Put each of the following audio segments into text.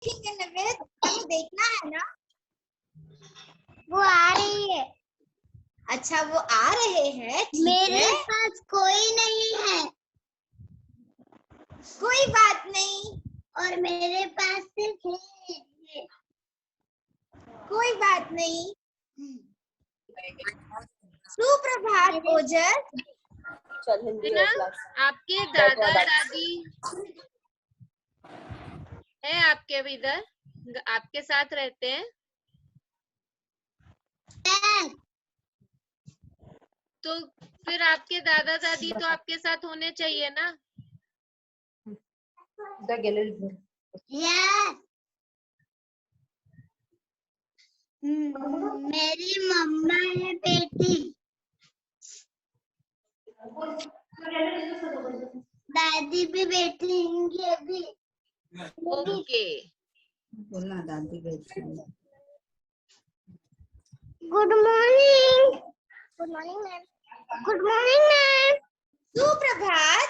देखेंगे नवेद, हमें देखना है ना। वो आ रही है। अच्छा वो आ रहे हैं, मेरे पास कोई नहीं है। कोई बात नहीं। और मेरे पास सिर्फ है। कोई बात नहीं। सुप्रभात ओजस। ना आपके दादा दादी है आपके इधर, आपके साथ रहते हैं? तो फिर आपके दादा दादी तो आपके साथ होने चाहिए ना। मेरी मम्मा है बेटी। दादी भी बैठेंगी अभी। ओके। बोलना दादी बैठी। Good morning. Good morning ma'am. Good morning ma'am. सुप्रभात।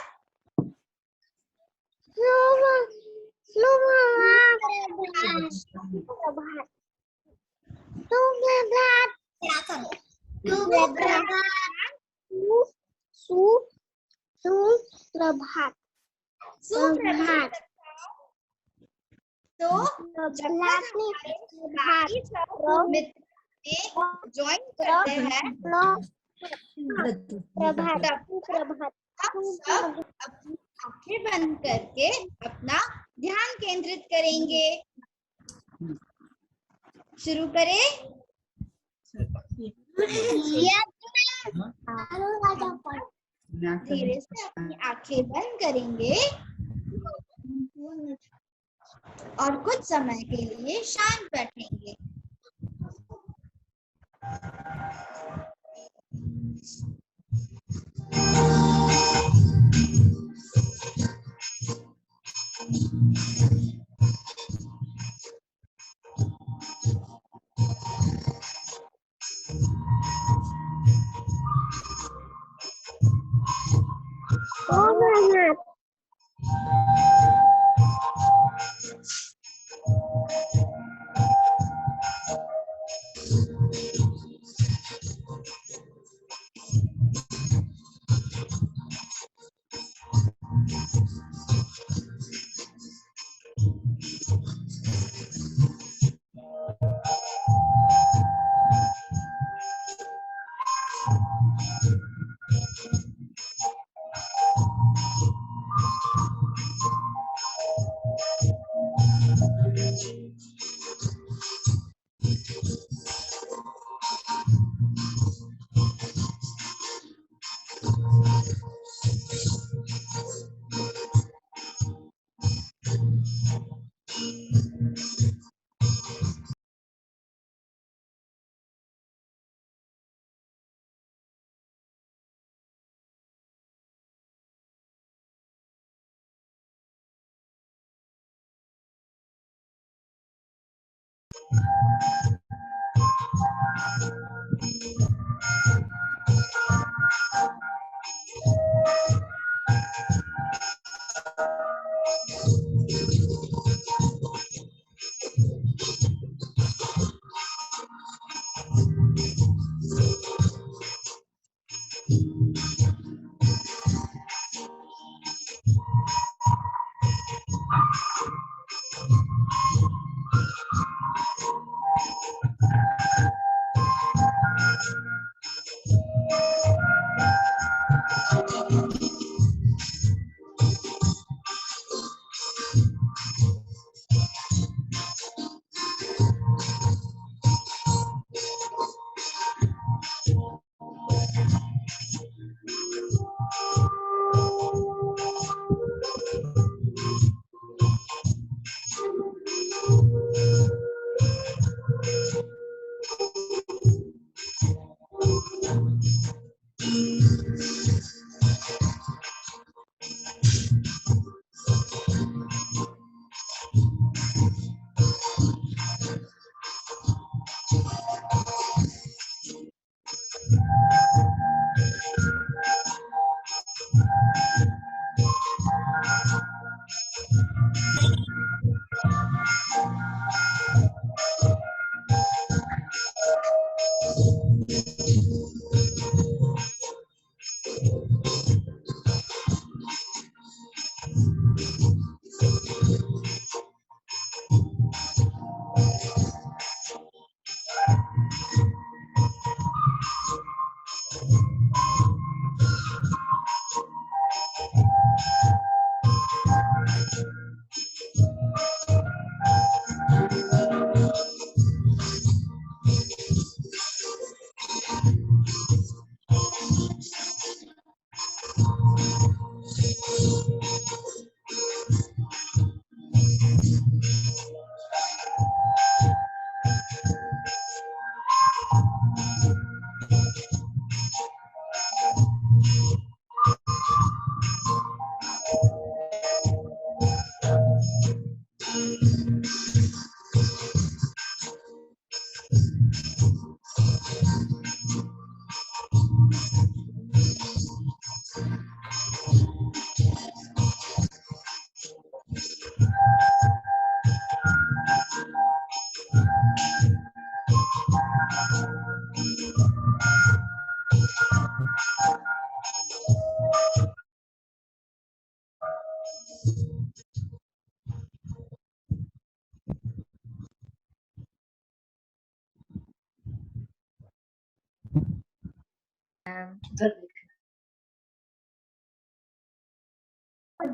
सुप्रभात। सुप्रभात। तो जब तक हमारे बाकी सब मित्र ज्वाइन करते हैं, हम सब अपनी आंखें बंद करके अपना ध्यान केंद्रित करेंगे। शुरू करें। धीरे से अपनी आंखें बंद करेंगे और कुछ समय के लिए शांत बैठेंगे।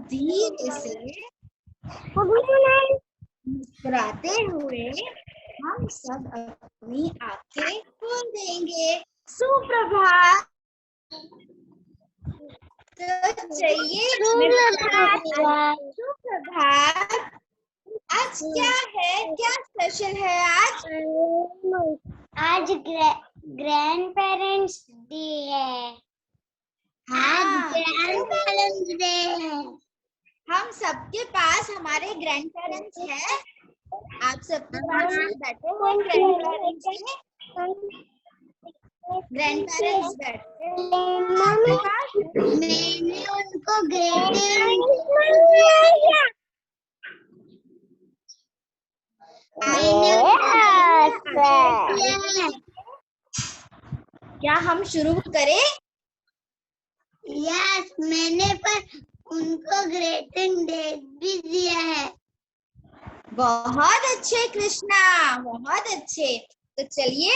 धीरे से मुस्कुराते हुए हम सब अपनी आंखें खोल देंगे। सुप्रभात। तो चलिए सुप्रभात। आज क्या है, क्या स्पेशल है आज? आज ग्रैंड पेरेंट्स डे है। आज ग्रैंड पेरेंट्स डे है। हम सबके पास हमारे ग्रैंड पेरेंट्स हैं। आप सबके पास बैठे हुए ग्रैंड पेरेंट्स हैं। ग्रैंड पेरेंट्स बैठे आपके पास। मैंने उनको ग्रेटिंग क्या हम शुरू करें? यस, मैंने पर उनको ग्रेटिंग दे भी दिया है। बहुत अच्छे कृष्णा, बहुत अच्छे। तो चलिए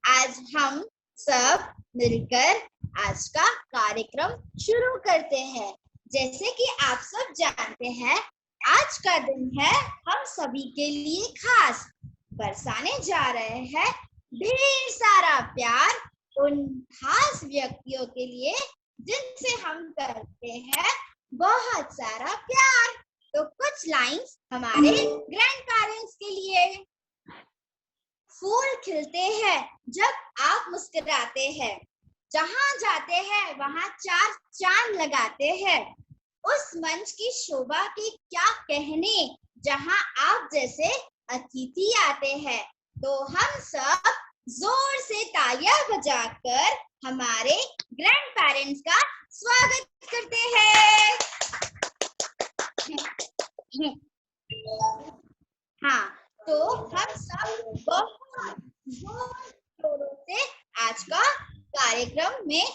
आज हम सब मिलकर आज का कार्यक्रम शुरू करते हैं। जैसे कि आप सब जानते हैं, आज का दिन है हम सभी के लिए खास। बरसाने जा रहे हैं ढेर सारा प्यार उन खास व्यक्तियों के लिए जिनसे हम करते हैं बहुत सारा प्यार। तो कुछ लाइंस हमारे ग्रैंड पेरेंट्स के लिए। फूल खिलते हैं जब आप मुस्कुराते हैं, जहां जाते हैं वहां चार चांद लगाते हैं। उस मंच की शोभा के क्या कहने जहां आप जैसे अतिथि आते हैं। तो हम सब जोर से तालियां बजाकर हमारे ग्रैंड पेरेंट्स का स्वागत करते हैं। हाँ, तो हम सब बहुत जोरों से आज का कार्यक्रम में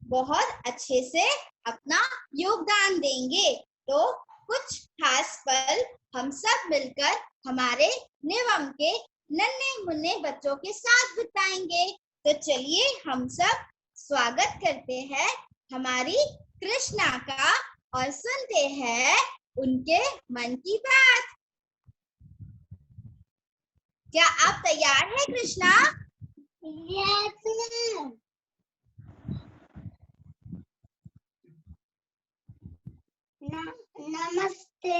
बहुत अच्छे से अपना योगदान देंगे। तो कुछ खास पल हम सब मिलकर हमारे निवम के नन्हे मुन्ने बच्चों के साथ बिताएंगे। तो चलिए हम सब स्वागत करते हैं हमारी कृष्णा का और सुनते हैं उनके मन की बात। क्या आप तैयार हैं कृष्णा? यस। नमस्ते।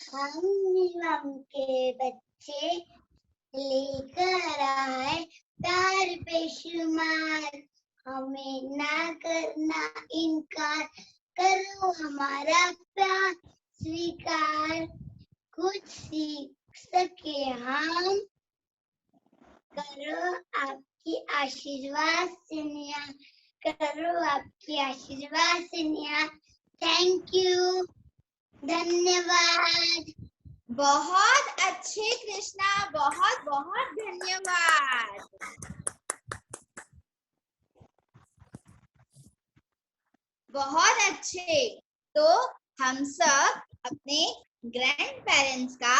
हम निवम के बच्चे लेकर आए प्यार बेशुमार। हमें ना करना इनकार, करो हमारा प्यार स्वीकार। कुछ सीख सके हम, करो आपकी आशीर्वाद से निया, करो आपकी आशीर्वाद से निया। थैंक यू, धन्यवाद। बहुत अच्छे कृष्णा, बहुत बहुत धन्यवाद। बहुत अच्छे। तो हम सब अपने ग्रैंड पेरेंट्स का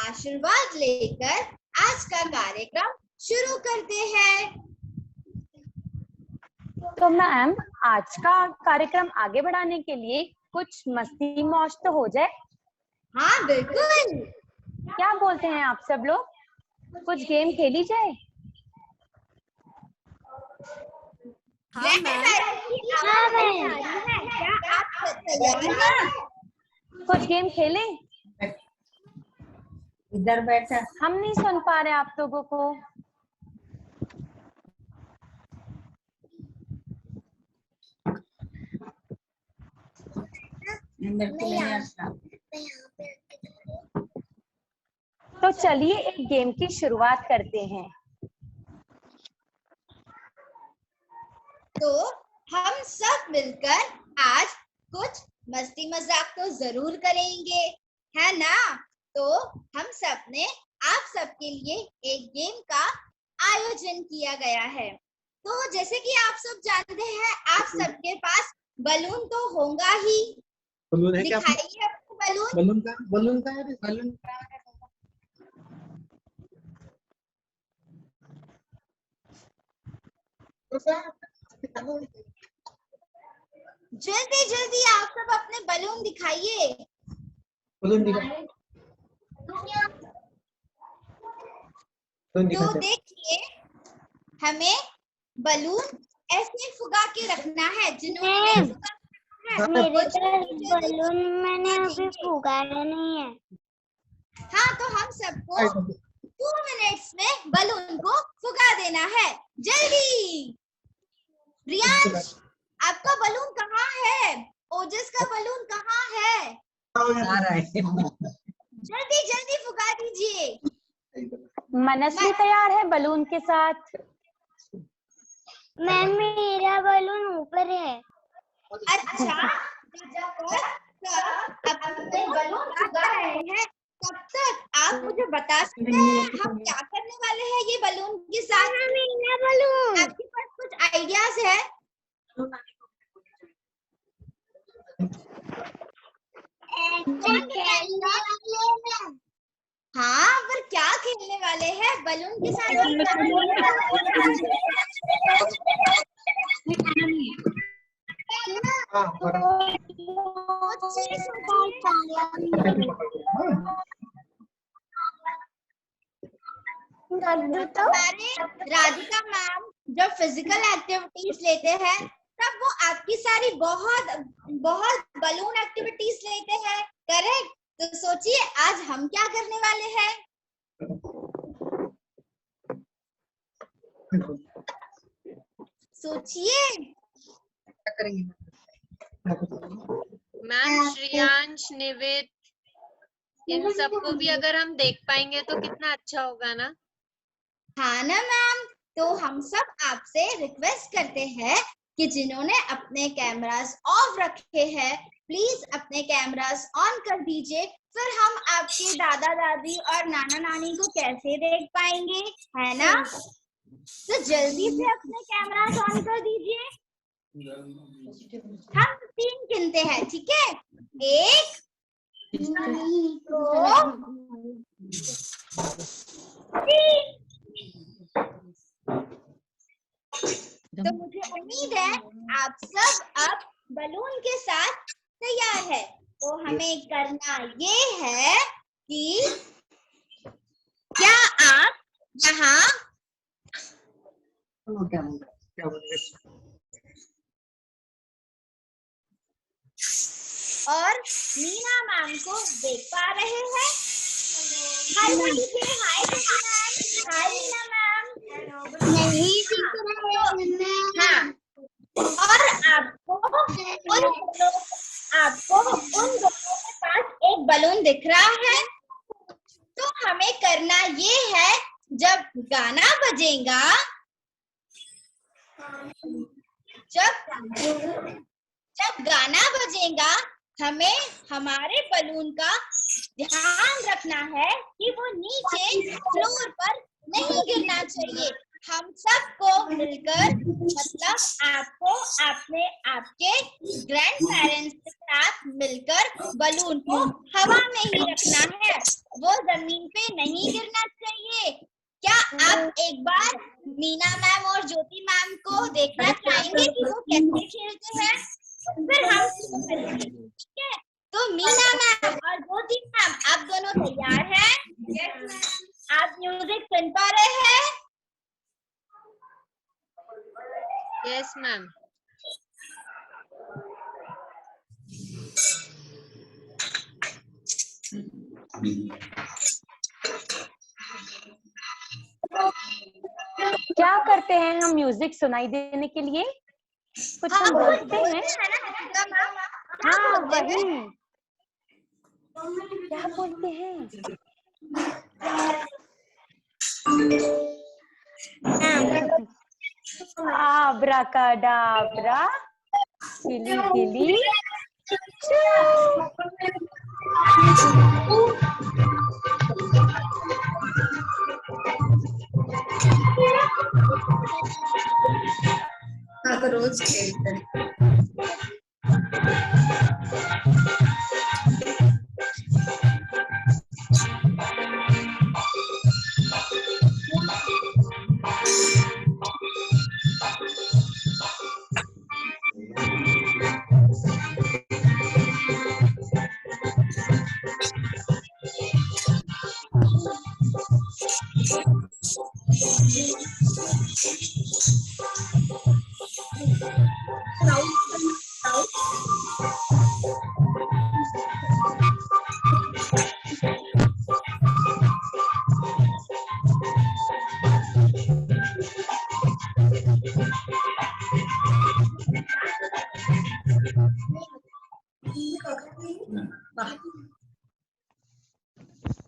आशीर्वाद लेकर आज का कार्यक्रम शुरू करते हैं। तो मैम, आज का कार्यक्रम आगे बढ़ाने के लिए कुछ मस्ती मौज तो हो जाए। हाँ बिल्कुल। क्या बोलते हैं आप सब लोग? कुछ गेम खेली जाए? हाँ मैम। क्या आप तैयार हैं? कुछ गेम खेलें? इधर बैठा। हम नहीं सुन पा रहे आप लोगों को। तो चलिए एक गेम की शुरुआत करते हैं। तो हम सब मिलकर आज कुछ मस्ती मजाक तो जरूर करेंगे, है ना? तो हम सब ने आप सबके लिए एक गेम का आयोजन किया गया है। तो जैसे कि आप सब जानते हैं, आप सबके पास बलून तो होगा ही। बलून है क्या? दिखाइए अपने बलून। बलून का है बलून का। जल्दी जल्दी आप सब अपने बलून दिखाइए। बलून दिखाओ। तो देखिए, हमें बलून ऐसे फुगा के रखना है। जिन्होंने मैम, फुगा है, मेरे वो पास जल्दी जल्दी बलून मैंने अभी दीजिए। फुगाया नहीं है। हाँ, तो हम सबको 2 मिनट्स में बलून को फुगा देना है। जल्दी। रियांश, आपका बलून कहाँ है? ओजस का बलून कहाँ है? आ रहा है। जल्दी जल्दी फुगा दीजिए। मनस्वी तैयार है बलून के साथ। मैम, मेरा बलून ऊपर है। अच्छा, जब तक अपने बलून फुगा रहे हैं, तब तक आप मुझे बता सकते हैं हम क्या करने वाले हैं ये बलून के साथ? मेरा बलून। आपके पास कुछ आइडियाज है? हाँ, पर क्या खेलने वाले हैं बलून के साथ? हमारे राधिका मैम जब फिजिकल एक्टिविटीज लेते हैं, तब वो आपकी सारी बहुत बहुत बलून एक्टिविटीज लेते हैं, करेक्ट? तो सोचिए आज हम क्या करने वाले हैं। सोचिए। क्या करेंगे? मैम, श्रेयांश, निवेद, इन सबको भी अगर हम देख पाएंगे तो कितना अच्छा होगा ना। हाँ ना मैम, तो हम सब आपसे रिक्वेस्ट करते हैं कि जिन्होंने अपने कैमरास ऑफ रखे हैं, प्लीज अपने कैमरास ऑन कर दीजिए। फिर हम आपके दादा दादी और नाना नानी को कैसे देख पाएंगे, है ना? तो जल्दी से अपने कैमरास ऑन कर दीजिए। हम 3 गिनते हैं, ठीक है? 1 2 3। तो मुझे उम्मीद है आप सब अब बलून के साथ तैयार है। तो हमें करना ये है कि क्या आप यहाँ क्या बोल और मीना मैम को देख पा रहे हैं? हाय बोलिए, हाय मैम, हाय मीना मैम। नहीं दिख रहा है। हाँ, और आपको उन दोनों के पास एक बलून दिख रहा है। तो हमें करना ये है, जब गाना बजेगा, जब गाना बजेगा, हमें हमारे बलून का ध्यान रखना है कि वो नीचे फ्लोर पर नहीं गिरना चाहिए। हम सबको मिलकर, मतलब आपको आपके ग्रैंड पेरेंट्स के साथ मिलकर बलून को हवा में ही रखना है, वो जमीन पे नहीं गिरना चाहिए। क्या आप एक बार मीना मैम और ज्योति मैम को देखना चाहेंगे कि वो कैसे खेलते हैं? फिर हम शुरू करेंगे, ठीक है? तो मीना मैम और ज्योति मैम, आप दोनों तैयार हैं? आप म्यूजिक सुन पा रहे हैं? Yes ma'am. क्या करते हैं हम म्यूजिक सुनाई देने के लिए? कुछ हम बोलते हैं? हाँ, वही। क्या बोलते हैं? आब्राकाडाब्रा, किली किली हाँ, तो रोज खेलते हैं।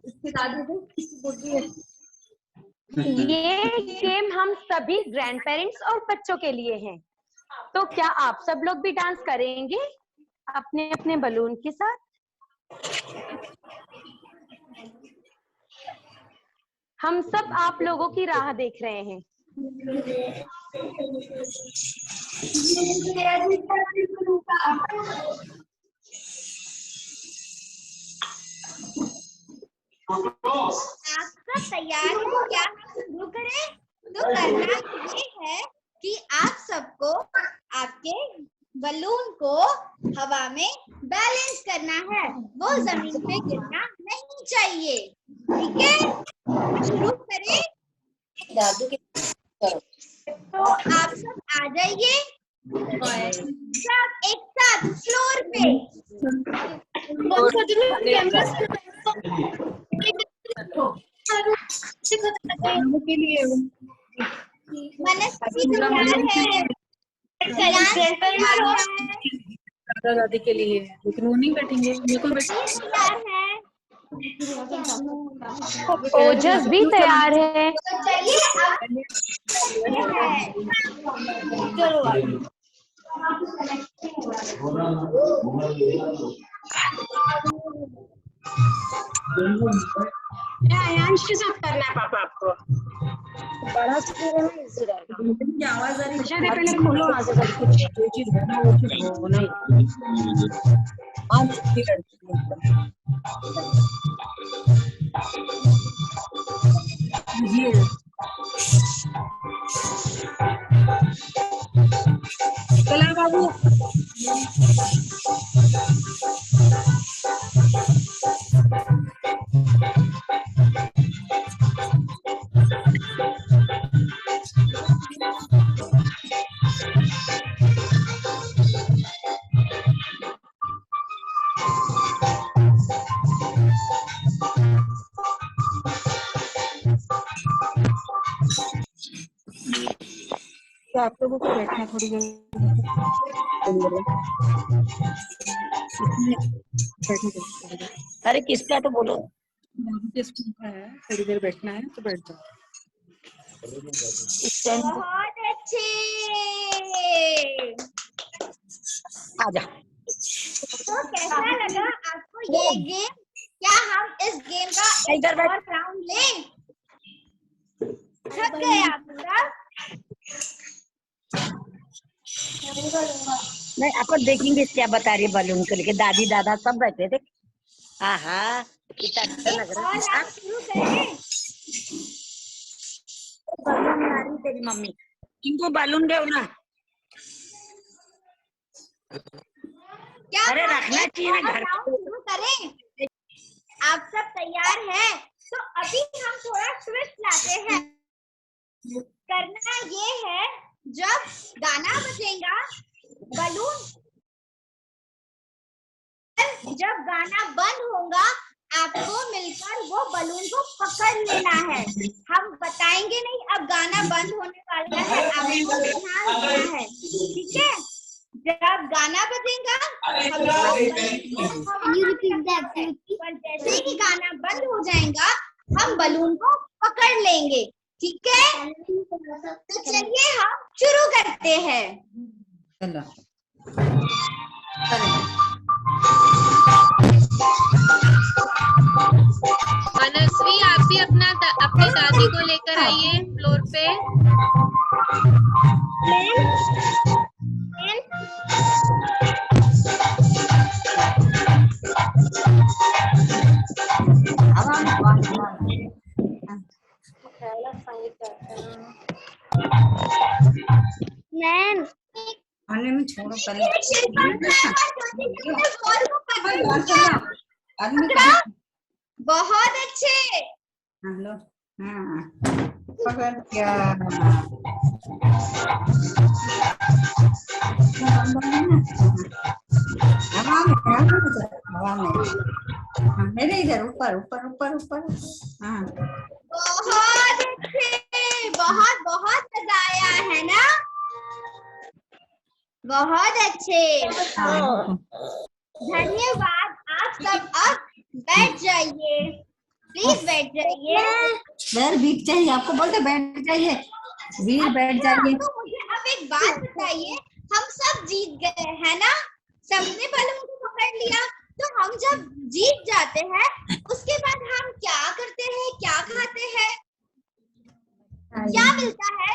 इसके दादी को किसी बोल रही है। ये गेम हम सभी ग्रैंड पेरेंट्स और बच्चों के लिए है। तो क्या आप सब लोग भी डांस करेंगे अपने अपने बलून के साथ? हम सब आप लोगों की राह देख रहे हैं। आपका तैयार है क्या? शुरू करें? तो करना ये है कि आप सबको आपके बलून को हवा में बैलेंस करना है, वो जमीन पे गिरना नहीं चाहिए। ठीक है, शुरू करें। दादू के तो आप सब आ जाइए, सब एक साथ फ्लोर पे। के लिए मनस्वी तैयार है, दादा दादी के लिए, लेकिन वो नहीं बैठेंगे। मेरे को तैयार है। ओजस भी तैयार है। तो चलिए आयांश के साथ करना है पापा आपको। बड़ा स्क्रीन में इजी रहेगा। आवाज आ रही है। मुझे पहले खोलो वहां से सब कुछ। जो चीज है ना वो चीज होना ही। आज छुट्टी करती है। ये चला बाबू। तो आप लोगों को बैठना थोड़ी देर। अरे किसका तो बोलो। स्कूल का है, थोड़ी देर बैठना है तो बैठ जाओ। बहुत अच्छे। आजा। तो कैसा लगा आपको ये गेम? क्या हम इस गेम का इधर एक बैठ। और राउंड लें? थक गए आप पूरा? नहीं अपन देखेंगे क्या बता रही है बलून को लेके। दादी दादा सब बैठे थे। हाँ हाँ कितना अच्छा लग रहा और है। आप शुरू करें। बलून ला रही तेरी मम्मी। इनको बलून दे ना। क्या अरे हम रखना एक चाहिए और ना घर राउंड शुरू करें? आप सब तैयार हैं? तो अभी हम थोड़ा ट्विस्ट लाते हैं। करना ये है, जब गाना बजेगा बलून, जब गाना बंद होगा आपको मिलकर वो बलून को पकड़ लेना है। हम बताएंगे नहीं अब गाना बंद होने वाला है, आपको ध्यान देना है। ठीक है, जब गाना बजेगा हम पर जैसे ही गाना बंद हो जाएगा हम बलून को पकड़ लेंगे। ठीक है, तो चलिए हम शुरू करते हैं। चलो। मनस्वी आप भी अपने दादी को लेकर आइए फ्लोर पे। आने में छोड़ो पहले। बहुत अच्छे। हेलो। हाँ पकड़ क्या हवा में हाँ, मेरे इधर ऊपर ऊपर ऊपर ऊपर हाँ बहुत अच्छे, बहुत बहुत मजा आया है ना। बहुत अच्छे, हाँ धन्यवाद। आप सब अब बैठ जाइए, प्लीज बैठ जाइए। बैठ बीट चाहिए आपको, बोलते बैठ जाइए वीर बैठ जाइए। तो मुझे अब एक बात बताइए, हम सब जीत गए है ना, सबने बलून को पकड़ लिया, तो हम जब जीत जाते हैं उसके बाद हम क्या करते हैं, क्या खाते हैं, क्या मिलता है?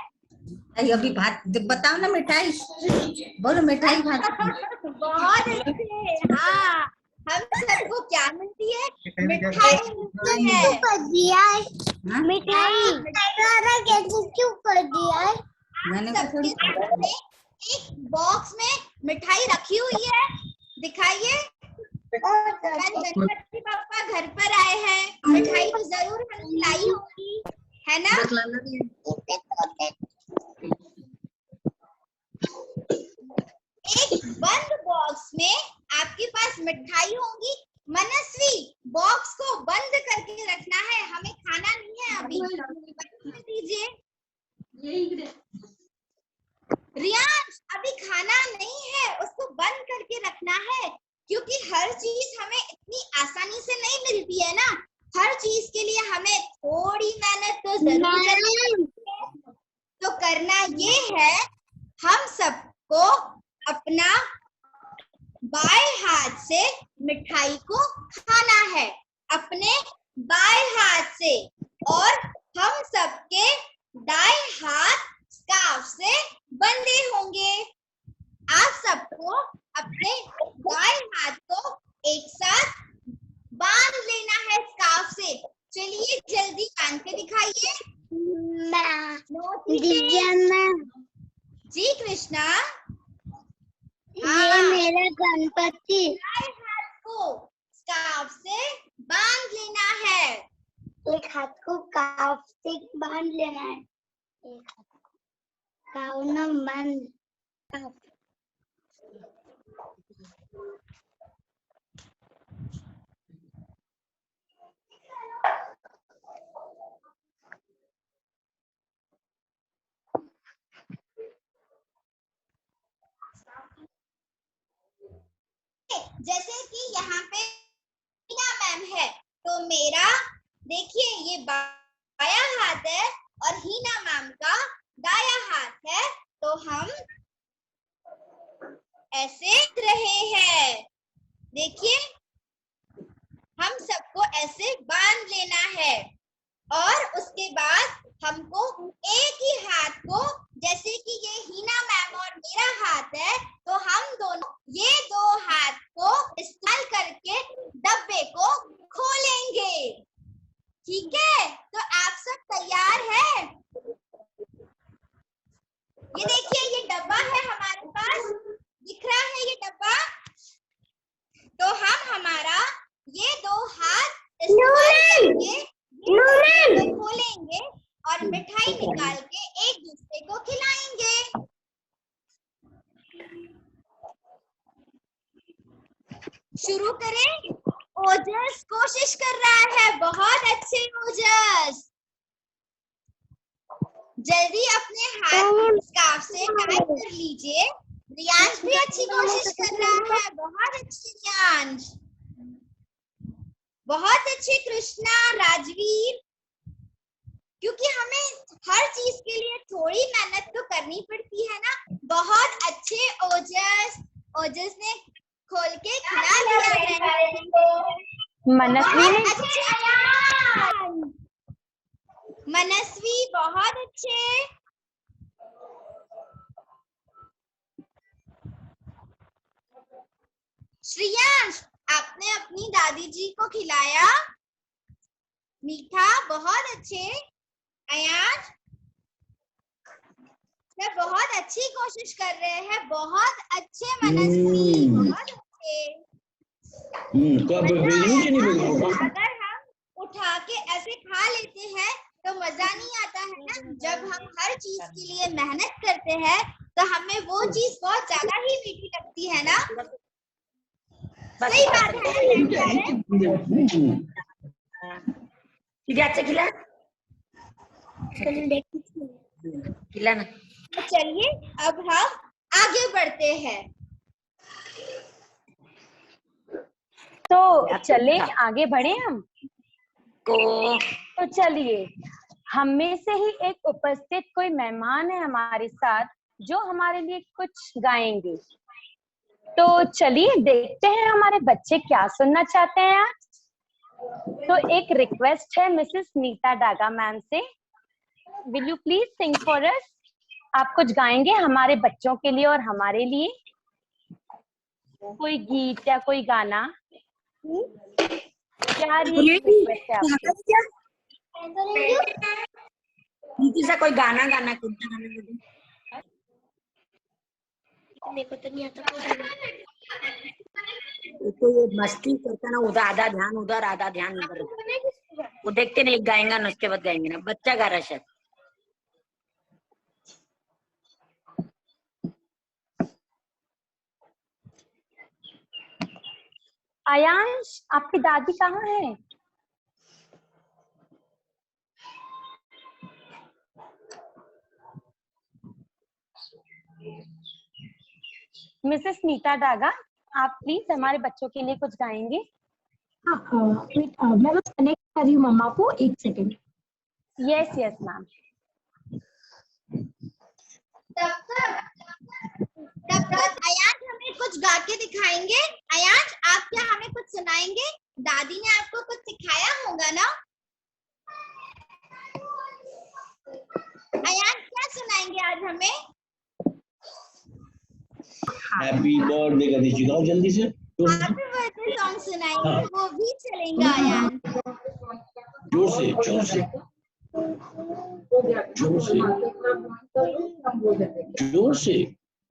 अभी बात बताओ ना, मिठाई बोलो, मिठाई खाते हैं। बहुत अच्छे, हाँ, हम सबको क्या मिलती है? मिठाई मिलती है। कर दिया है हाँ? मिठाई कैसे क्यों कर दिया है? मैंने सबके सामने एक बॉक्स में मिठाई रखी हुई है, दिखाइए। कल गणपति बप्पा घर पर आए हैं, मिठाई तो जरूर हमने लाई होगी, है ना? एक बंद बॉक्स में आपके पास मिठाई होगी। मनस्वी, बॉक्स को बंद करके रखना है, हमें खाना नहीं है अभी, बंद कर दीजिए। रियांश, अभी खाना नहीं है, उसको बंद करके रखना है, क्योंकि हर चीज हमें इतनी आसानी से नहीं मिलती है ना, हर चीज के लिए हमें थोड़ी मेहनत तो जरूर करनी है। तो करना ये है, हम सबको अपना बाएं हाथ से मिठाई को खाना है, अपने बाएं हाथ से, और हम सबके दाएं हाथ स्कार्फ से बंधे होंगे। आप सबको अपने दाएं हाथ को एक साथ बांध लेना है स्कार्फ से। चलिए जल्दी बांध के दिखाइए। जी कृष्णा, ये मेरा गणपति, दाएं हाथ को स्कार्फ से बांध लेना है। एक हाथ को काफ से बांध लेना है, एक हाथ को कावना बांध काफ। जैसे कि यहाँ पे हीना मैम है, तो मेरा देखिए ये बाया हाथ है और हीना मैम का दाया हाथ है, तो हम ऐसे रहे हैं। देखिए हम सबको ऐसे बांध लेना है, और उसके बाद हमको एक ही हाथ को, जैसे कि ये हीना मैम और मेरा हाथ है, तो हम दोनों ये दो हाथ को इस्तेमाल करके डब्बे को खोलेंगे। ठीक है, तो आप सब तैयार हैं? ये देखिए ये डब्बा है हमारे पास, दिख रहा है ये डब्बा, तो हम हमारा ये दो हाथ इस्तेमाल करके ये खोलेंगे और मिठाई निकाल के एक दूसरे को खिलाएंगे। शुरू करें? ओजस कोशिश कर रहा है, बहुत अच्छे ओजस, जल्दी अपने हाथ स्कार्फ से टाई कर लीजिए। रियांश भी अच्छी कोशिश कर रहा है, बहुत अच्छी रियांश, बहुत अच्छे कृष्णा, राजवीर, क्योंकि हमें हर चीज के लिए थोड़ी मेहनत तो करनी पड़ती है ना। बहुत अच्छे ओजस, ओजस ने खोल के खिला दिया। मनस्वी ने मनस्वी बहुत अच्छे, श्रेयांश आपने अपनी दादी जी को खिलाया मीठा, बहुत अच्छे। अयान मैं बहुत अच्छी कोशिश कर रहे हैं, बहुत अच्छे मनस्वी, बहुत अच्छे। अगर हम उठा के ऐसे खा लेते हैं तो मजा नहीं आता है ना। जब हम हर चीज के लिए मेहनत करते हैं तो हमें वो चीज बहुत ज्यादा ही मीठी लगती है ना। सही बात है। खिला खिला ना। तो चलिए अब हम आगे बढ़ते हैं। तो चले आगे बढ़े हम। को तो चलिए, हम में से ही एक उपस्थित कोई मेहमान है हमारे साथ जो हमारे लिए कुछ गाएंगे। तो चलिए देखते हैं हमारे बच्चे क्या सुनना चाहते हैं आज। तो एक रिक्वेस्ट है मिसेस नीता डागा मैम से, will you please sing for us. आप कुछ गाएंगे हमारे बच्चों के लिए और हमारे लिए, कोई गीत या कोई गाना। क्या रिक्वेस्ट है आपसे? नीति से कोई गाना गाना मेरे को तो नहीं आता। तो ये मस्ती करता ना, उधर आधा ध्यान उधर आधा ध्यान इधर। वो देखते नहीं गाएंगा ना, उसके बाद गाएंगे ना। बच्चा गा रहा शायद। आयांश, आपकी दादी कहाँ है? मिसेस नीता डागा, आप प्लीज हमारे बच्चों के लिए कुछ गाएंगे? मैं बस कनेक्ट कर रही हूँ मम्मा को, 1 सेकेंड। Yes yes ma'am. तब तक अयांश हमें कुछ गा के दिखाएंगे। अयांश, आप क्या हमें कुछ सुनाएंगे? दादी ने आपको कुछ सिखाया होगा ना। अयांश क्या सुनाएंगे आज हमें? हैप्पी बर्थडे का दीजिए, गाओ जल्दी से। हैप्पी बर्थडे सॉन्ग सुनाएंगे। हाँ। वो भी चलेगा अयांश। जोर से जोर से जोर से जोर से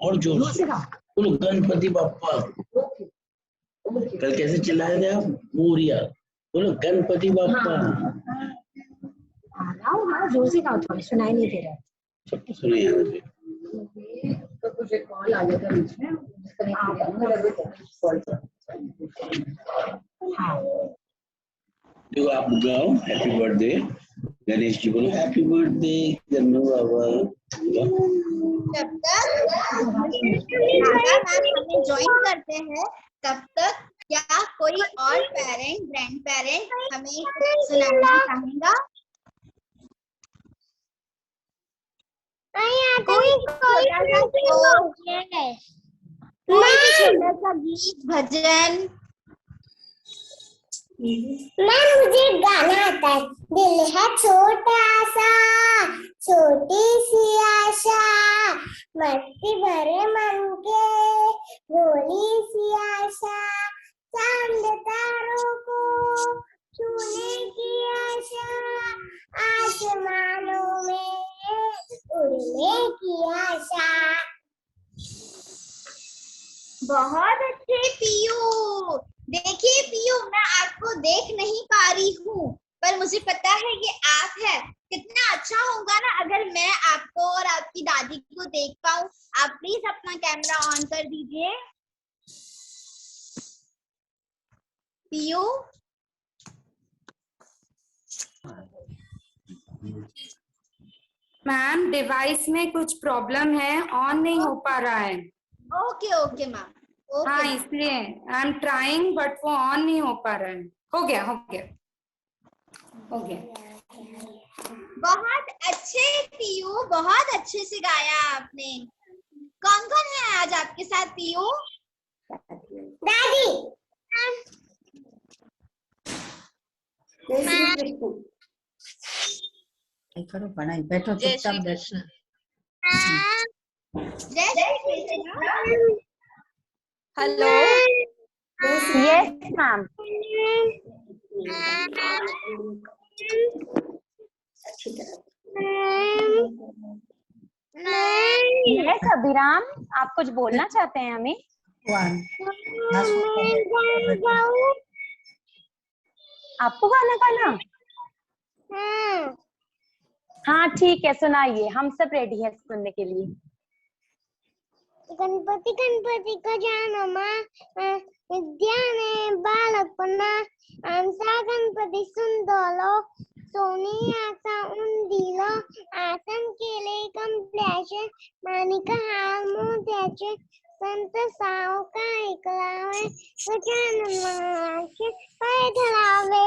और जोर से बोलो गणपति बप्पा। कल कैसे चिल्लाए थे आप? मोरिया। बोलो गणपति बप्पा। जोर से गाओ, थोड़ा सुनाई नहीं दे रहा। सबको सुनाई मुझे। तो मुझे कॉल आ गया था बीच में। देखो आप गाओ हैप्पी बर्थडे। गणेश जी बोलो हैप्पी बर्थडे गन्नू बाबा। जब तक हमें ज्वाइन करते हैं तब तक क्या कोई और पेरेंट ग्रैंड पेरेंट हमें कुछ सुनाना चाहेगा? कोई भी छोटा सा गीत भजन। मुझे गाना आता है। दिल है छोटा सा, छोटी सी आशा, मस्ती भरे मन के भोली सी आशा, चांद तारों को छूने की आशा, आसमानों में उड़ने की आशा। बहुत अच्छे पीयू। देखिए पीयू, मैं आपको देख नहीं पा रही हूँ पर मुझे पता है ये आप है। कितना अच्छा होगा ना अगर मैं आपको और आपकी दादी को देख पाऊँ। आप प्लीज अपना कैमरा ऑन कर दीजिए। पीयू, मैम डिवाइस में कुछ प्रॉब्लम है, ऑन नहीं हो पा रहा है। Okay okay ma'am. हाँ इसलिए आई एम ट्राइंग बट वो ऑन नहीं हो पा रहा है। हो गया हो गया हो गया। बहुत अच्छे पीयू, बहुत अच्छे से गाया आपने। कौन कौन है आज आपके साथ पीयू? दादी, करो पढ़ाई, बैठो चुपचाप बैठो। जय Shri Krishna. Hello, yes ma'am. Yes Abhiram, आप कुछ बोलना चाहते हैं हमें? आपको गाना गाना? हाँ ठीक है, सुनाइए, हम सब रेडी हैं सुनने के लिए। गणपती गणपती गजानन विद्याने बालपणा आमचा गणपती सुंदर सोनियाचा उंदीर आसन केले कमल्याचे माणिक हार मोत्याचे संत सावका ऐकलावे गजानन महाराजचे पाय धरावे।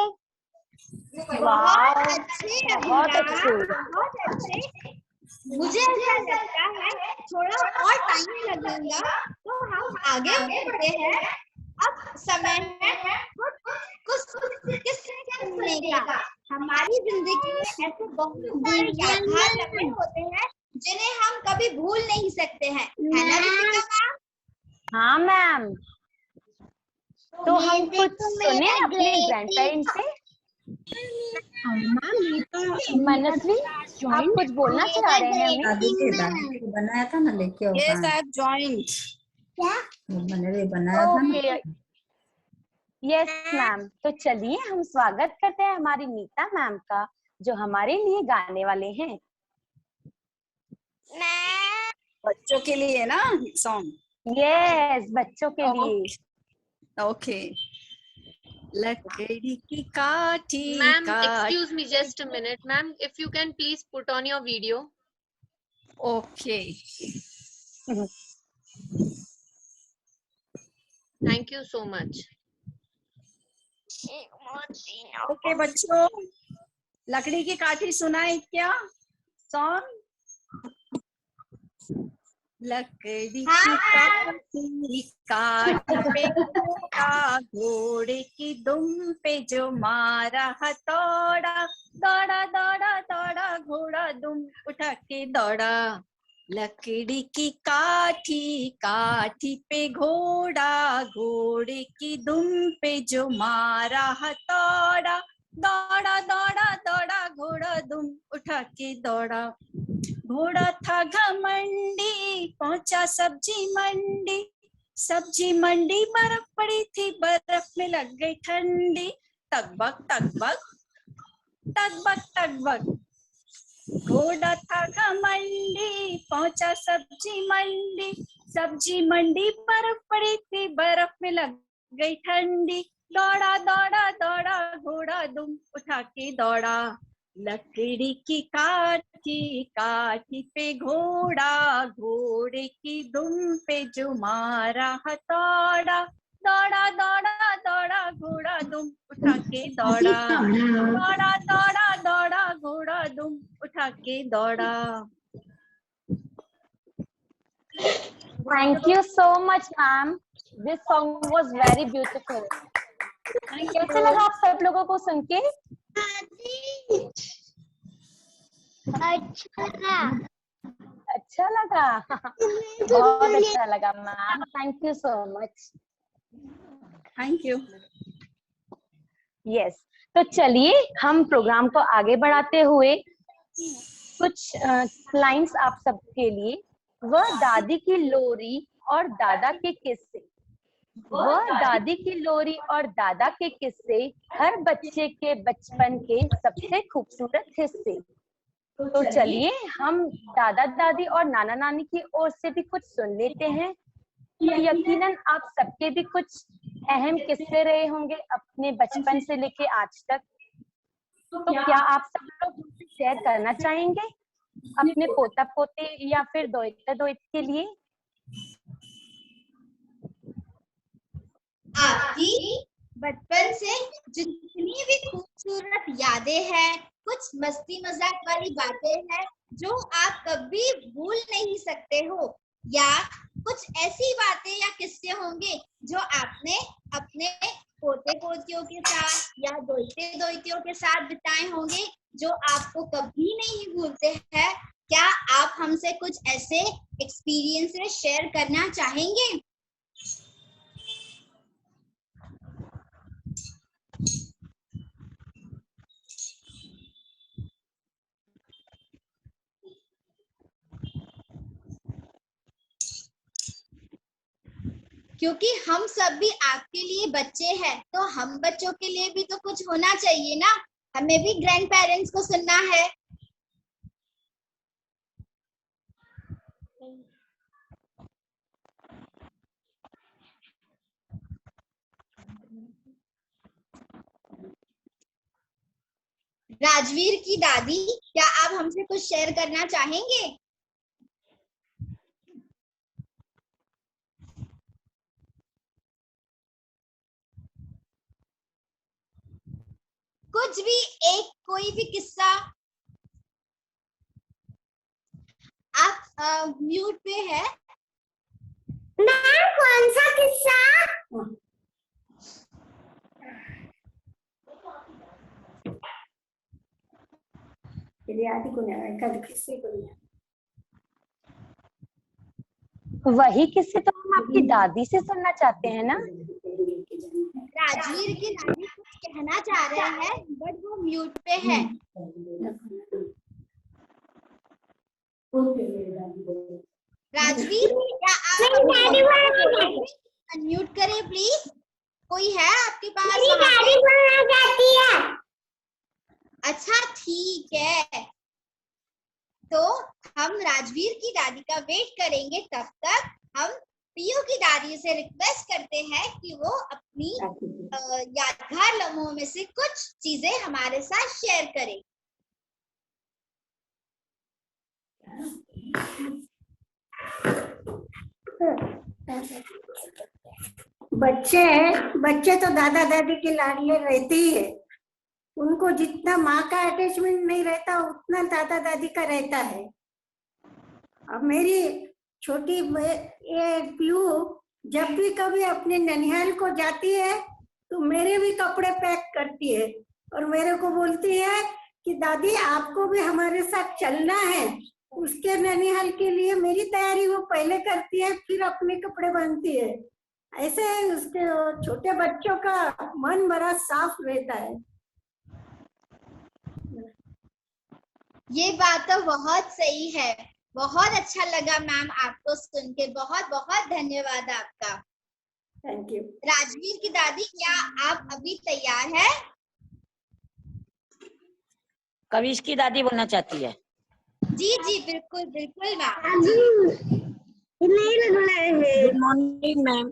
बहुत अच्छे बहुत अभिराम, अच्छे। बहुत अच्छे। मुझे ऐसा लगता है थोड़ा और टाइम लगेगा तो हम आगे बढ़ते हैं। अब समय है कुछ किस्से सुनने का। हमारी जिंदगी में ऐसे बहुत सारे यादगार लम्हे होते हैं जिन्हें हम कभी भूल नहीं सकते हैं, है ना रितिका मैम? हाँ मैम, तो हम कुछ सुने अपने ग्रैंड पेरेंट्स से। मनस्वी, आप कुछ बोलना चाह रहे हैं हमें? दादी के दादी को बनाया था ना, लेके आओ। Yes, I have joined. मैंने बनाया था ना। Okay, yes ma'am. तो चलिए हम स्वागत करते हैं हमारी नीता मैम का, जो हमारे लिए गाने वाले हैं। बच्चों के लिए ना सॉन्ग। यस, बच्चों के लिए। ओके। लकड़ी की काठी Ma'am, काट। excuse me just a minute. Ma'am, if you can please put on your video. Okay. Thank you so much. Okay बच्चों, लकड़ी की काठी सुनाए क्या सॉन्ग? लकड़ी की काठी काठ पे घोड़ा, घोड़े की दुम पे जो मारा हथौड़ा, दौड़ा दौड़ा दौड़ा घोड़ा दुम उठा के दौड़ा। लकड़ी की काठी काठी पे घोड़ा, घोड़े की दुम पे जो मारा हथौड़ा, दौड़ा दौड़ा दौड़ा घोड़ा दुम उठा के दौड़ा। घोड़ा था घमंडी पहुंचा सब्जी मंडी, सब्जी मंडी बर्फ पड़ी थी, बर्फ में लग गई ठंडी, तकबक तकबक तकबक तकबक। घोड़ा था घमंडी पहुंचा सब्जी मंडी, सब्जी मंडी बर्फ पड़ी थी, बर्फ में लग गई ठंडी, दौड़ा दौड़ा दौड़ा घोड़ा दुम उठा के दौड़ा। लकड़ी की काठी काठी पे घोड़ा, घोड़े की दुम पे जो मारा हथौड़ा, दौड़ा दौड़ा दौड़ा घोड़ा दुम उठा के दौड़ा, दौड़ा दौड़ा दौड़ा घोड़ा दुम उठा के दौड़ा। Thank you so much ma'am, this song was very beautiful. कैसे लगा आप सब लोगों को सुन के? अच्छा लगा। बहुत अच्छा लगा ma'am, thank you so much. Thank you. Yes, तो चलिए हम प्रोग्राम को आगे बढ़ाते हुए कुछ लाइंस आप सबके लिए। वह दादी की लोरी और दादा के किस्से, वह दादी की लोरी और दादा के किस्से हर बच्चे के बचपन के सबसे खूबसूरत हिस्से। तो चलिए हम दादा दादी और नाना नानी की ओर से भी कुछ सुन लेते हैं। यकीनन आप सबके भी कुछ अहम किस्से रहे होंगे अपने बचपन से लेके आज तक। तो क्या आप सब लोग शेयर करना चाहेंगे अपने पोता पोते या फिर दोहिता दोहित के लिए? आपकी बचपन से जितनी भी खूबसूरत यादें हैं, कुछ मस्ती मजाक वाली बातें हैं जो आप कभी भूल नहीं सकते हो, या कुछ ऐसी बातें या किस्से होंगे जो आपने अपने पोते पोतियों के साथ या दोहिते दोहितियों के साथ बिताए होंगे जो आपको कभी नहीं भूलते हैं। क्या आप हमसे कुछ ऐसे एक्सपीरियंसेस शेयर करना चाहेंगे? क्योंकि हम सब भी आपके लिए बच्चे हैं, तो हम बच्चों के लिए भी तो कुछ होना चाहिए ना, हमें भी ग्रैंड पेरेंट्स को सुनना है। राजवीर की दादी, क्या आप हमसे कुछ शेयर करना चाहेंगे? कुछ भी, एक कोई भी किस्सा। आप म्यूट पे है। मैम कौन सा किस्सा? वही किस्से तो हम आपकी दादी से सुनना चाहते हैं ना। राजवीर की दादी कुछ कहना चाह रहे हैं बट वो म्यूट पे है। राजवीर, क्या आप अनम्यूट करें प्लीज? कोई है आपके पास वहाँ पे? बोलना चाहती है। अच्छा ठीक है, तो हम राजवीर की दादी का वेट करेंगे। तब तक हम पीयू की दादी से रिक्वेस्ट करते हैं कि वो अपनी यादगार लम्हों में से कुछ चीजें हमारे साथ शेयर करें। बच्चे तो दादा दादी के लाडले रहते ही है। उनको जितना माँ का अटैचमेंट नहीं रहता उतना दादा दादी का रहता है। अब मेरी छोटी ये पीयू जब भी कभी अपने ननिहाल को जाती है तो मेरे भी कपड़े पैक करती है और मेरे को बोलती है कि दादी आपको भी हमारे साथ चलना है। उसके ननिहाल के लिए मेरी तैयारी वो पहले करती है, फिर अपने कपड़े बांधती है। ऐसे उसके छोटे बच्चों का मन बड़ा साफ रहता है। ये बात तो बहुत सही है। बहुत अच्छा लगा मैम आपको सुन के। बहुत बहुत धन्यवाद आपका। Thank you. राजवीर की दादी, क्या आप अभी तैयार है? कविश की दादी बोलना चाहती है। जी जी बिल्कुल बिल्कुल ma'am. Good morning ma'am.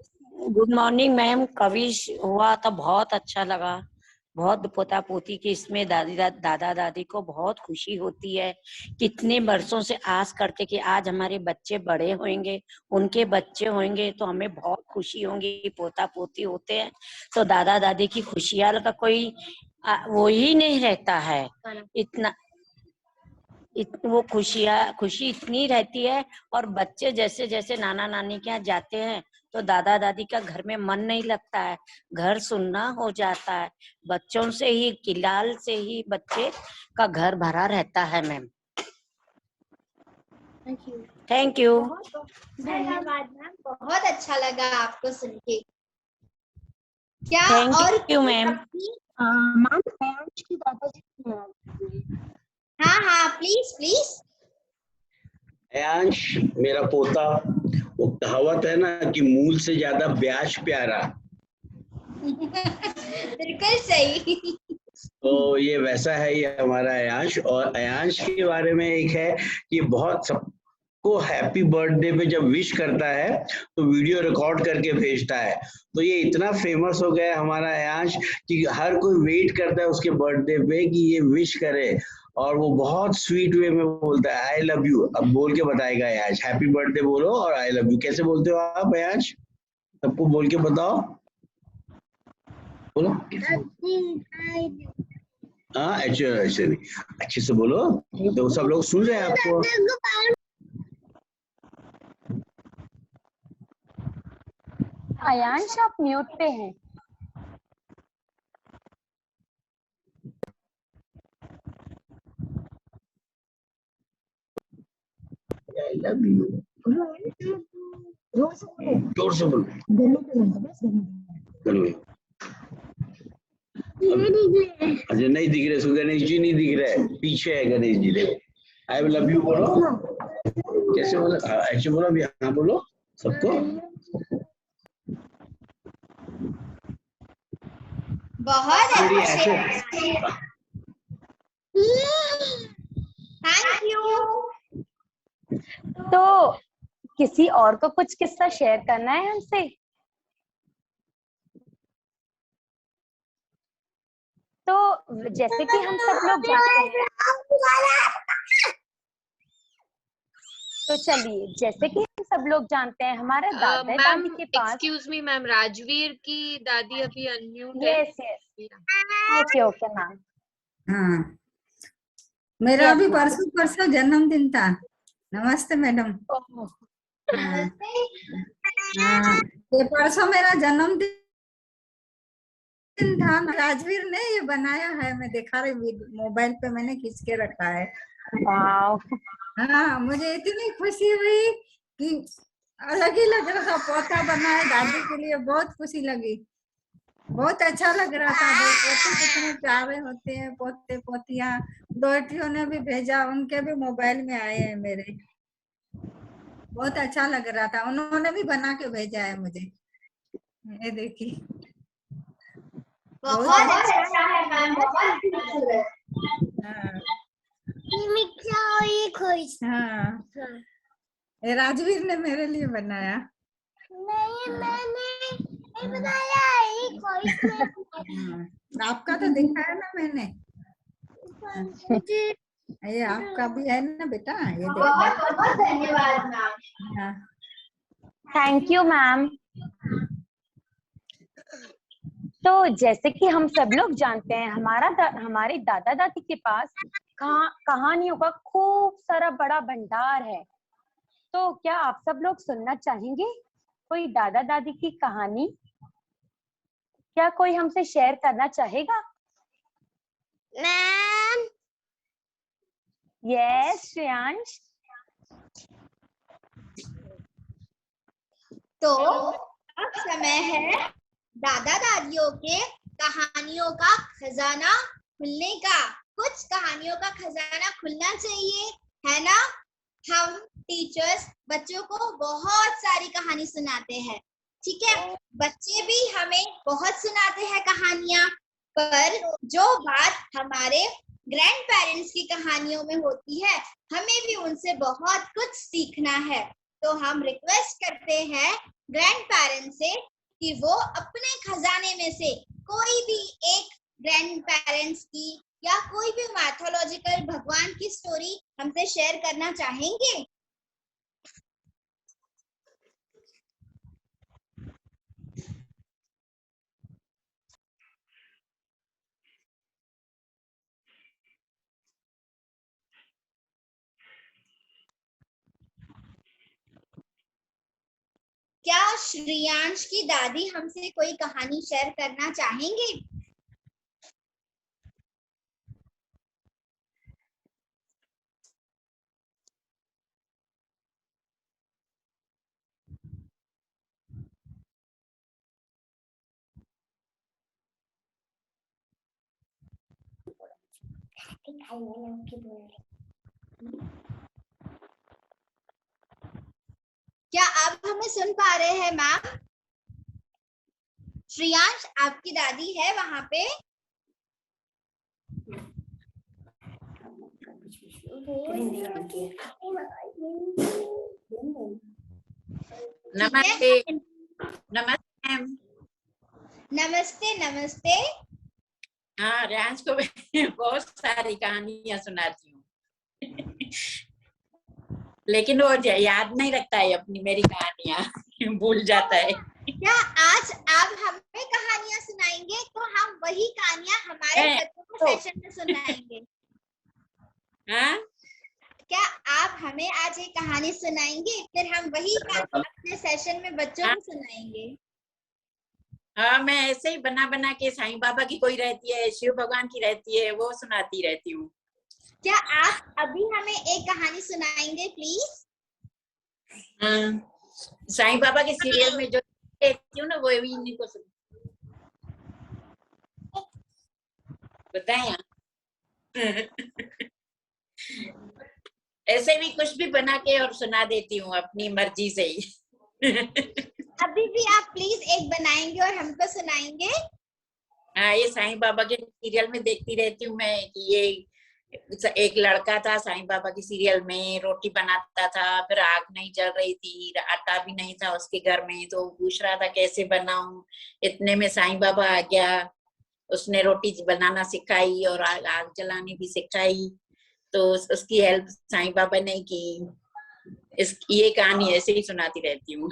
Good morning ma'am. Kavish हुआ तो बहुत अच्छा लगा। बहुत पोता पोती की इसमें दादा दादी को बहुत खुशी होती है। कितने वर्षों से आस करते कि आज हमारे बच्चे बड़े होंगे, उनके बच्चे होंगे तो हमें बहुत खुशी होगी। पोता पोती होते हैं तो दादा दादी की खुशियां का कोई वो ही नहीं रहता है। वो खुशी इतनी रहती है। और बच्चे जैसे जैसे नाना नानी के यहाँ जाते हैं तो दादा दादी का घर में मन नहीं लगता है, घर सुनना हो जाता है। बच्चों से ही, किलाल से ही बच्चे का घर भरा रहता है मैम। Thank you. धन्यवाद मैम, बहुत अच्छा लगा आपको सुन के। क्या thank you ma'am. Ma'am Ayansh की दादाजी। हाँ हाँ प्लीज प्लीज। अयांश मेरा पोता, वो कहावत है ना कि मूल से ज्यादा ब्याज प्यारा। बिल्कुल सही। तो ये वैसा है ये हमारा अयांश। और अयांश के बारे में एक है कि बहुत सबको हैप्पी बर्थडे पे जब विश करता है तो वीडियो रिकॉर्ड करके भेजता है। तो ये इतना फेमस हो गया है हमारा अयांश कि हर कोई वेट करता है उसके बर्थडे पे कि ये विश करे। और वो बहुत स्वीट वे में बोलता है आई लव यू। अब बोल के बताएगा अयांश, हैप्पी बर्थडे बोलो और आई लव यू। कैसे बोलते हो आप अयांश? सबको बोल के बताओ, बोलो। हाँ ऐसे अच्छे से बोलो तो सब लोग सुन रहे हैं आपको। अयांश आप म्यूट पे हैं। आई लव यू जोर से बोलो। अच्छा नहीं दिख रहे, गणेश जी नहीं दिख रहे, पीछे है गणेश जी। देखो आई लव यू बोलो। कैसे बोलो? ऐसे बोलो अभी। हाँ बोलो सबको। बहुत ऐसे। Thank you. तो किसी और को कुछ किस्सा शेयर करना है हमसे? तो जैसे कि हम सब लोग जानते हैं, तो चलिए, जैसे कि हम सब लोग जानते हैं, हमारे दादा मैम दादी के पास, एक्सक्यूज मी मैम, राजवीर की दादी अभी अनम्यूट है। Yes okay okay ma'am. हाँ, मेरा Yes, अभी ma'am. परसों जन्मदिन था। नमस्ते मैडम। ओह, हाँ, हाँ, ये परसों मेरा जन्मदिन था। राजवीर ने ये बनाया है, मैं दिखा रही, मोबाइल पे मैंने खींच के रखा है। वाओ, हाँ, मुझे इतनी खुशी हुई कि अलग ही लग रहा था। पोता बना है दादी के लिए, बहुत खुशी लगी, बहुत अच्छा लग रहा था। भाई पोते कितने प्यारे होते हैं, पोते पोतियां। दोहतियों ने भी भेजा, उनके भी मोबाइल में आए हैं मेरे, बहुत अच्छा लग रहा था। उन्होंने भी बना के भेजा है मुझे, ये देखिए, बहुत अच्छा है मैम, बहुत खूबसूरत। हाँ खुश हाँ, ये राजवीर ने मेरे लिए बनाया। नहीं, मैंने बनाया ये खुश में। हाँ, आपका तो दिखाया ना मैंने। ये आपका भी है ना बेटा, ये देखो। बहुत बहुत धन्यवाद मैम। हाँ, थैंक यू मैम। तो जैसे कि हम सब लोग जानते हैं, हमारे दादा दादी के पास कहानियों का खूब सारा बड़ा भंडार है। तो क्या आप सब लोग सुनना चाहेंगे कोई दादा दादी की कहानी? क्या कोई हमसे शेयर करना चाहेगा? Ma'am, yes Shreyansh. तो अब समय है दादा दादियों के कहानियों का खजाना खुलने का। कुछ कहानियों का खजाना खुलना चाहिए, है ना। हम टीचर्स बच्चों को बहुत सारी कहानी सुनाते हैं, ठीक है। बच्चे भी हमें बहुत सुनाते हैं कहानियां, पर जो बात हमारे ग्रैंड पेरेंट्स की कहानियों में होती है, हमें भी उनसे बहुत कुछ सीखना है। तो हम रिक्वेस्ट करते हैं ग्रैंड पेरेंट्स से कि वो अपने खजाने में से कोई भी एक ग्रैंड पेरेंट्स की या कोई भी मैथोलॉजिकल भगवान की स्टोरी हमसे शेयर करना चाहेंगे। क्या श्रेयांश की दादी हमसे कोई कहानी शेयर करना चाहेंगे? क्या आप हमें सुन पा रहे हैं मैम? श्रेयांश, आपकी दादी है वहां पे? नमस्ते नमस्ते मैम। नमस्ते नमस्ते। हाँ, रियांश को बहुत सारी कहानियां सुनाती हूँ लेकिन वो याद नहीं रखता है अपनी मेरी कहानियां भूल जाता है। क्या आज आप हमें कहानियां सुनाएंगे? तो हम वही कहानियां हमारे बच्चों को सेशन में सुनाएंगे। हाँ, क्या आप हमें आज एक कहानी सुनाएंगे, फिर हम वही कहानी अपने सेशन में बच्चों को सुनाएंगे। हाँ, मैं ऐसे ही बना बना के साईं बाबा की कोई रहती है, शिव भगवान की रहती है, वो सुनाती रहती हूँ। क्या आप अभी हमें एक कहानी सुनाएंगे प्लीज? साईं बाबा के सीरियल में जो देखती हूँ ना, वो भी इन्हीं को बताएं। ऐसे भी कुछ भी बना के और सुना देती हूँ अपनी मर्जी से ही। अभी भी आप प्लीज एक बनाएंगे और हमको सुनाएंगे? हाँ, ये साईं बाबा के सीरियल में देखती रहती हूँ मैं कि ये एक लड़का था साईं बाबा की सीरियल में, रोटी बनाता था, फिर आग नहीं जल रही थी, आटा भी नहीं था उसके घर में, तो पूछ रहा था कैसे बनाऊं। इतने में साईं बाबा आ गया, उसने रोटी बनाना सिखाई और आग जलाने भी सिखाई, तो उसकी हेल्प साईं बाबा ने की। ये कहानी ऐसे ही सुनाती रहती हूँ।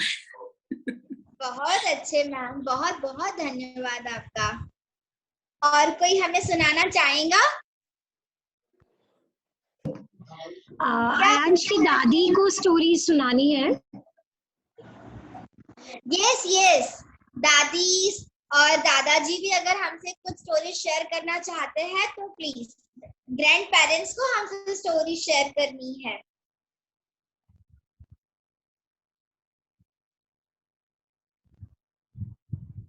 बहुत अच्छे मैम, बहुत बहुत धन्यवाद आपका। और कोई हमें सुनाना चाहेगा? आयांश की दादी को स्टोरी सुनानी है। यस यस, दादी और दादाजी भी अगर हमसे कुछ स्टोरी शेयर करना चाहते हैं तो प्लीज, ग्रैंड पेरेंट्स को हमसे स्टोरी शेयर करनी है।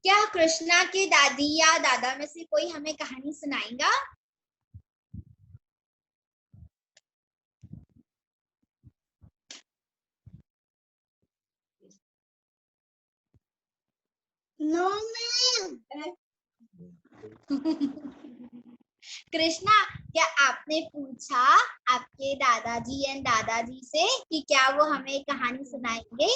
क्या कृष्णा के दादी या दादा में से कोई हमें कहानी सुनाएगा? No ma'am. कृष्णा, क्या आपने पूछा आपके दादाजी एंड दादाजी से कि क्या वो हमें कहानी सुनाएंगे?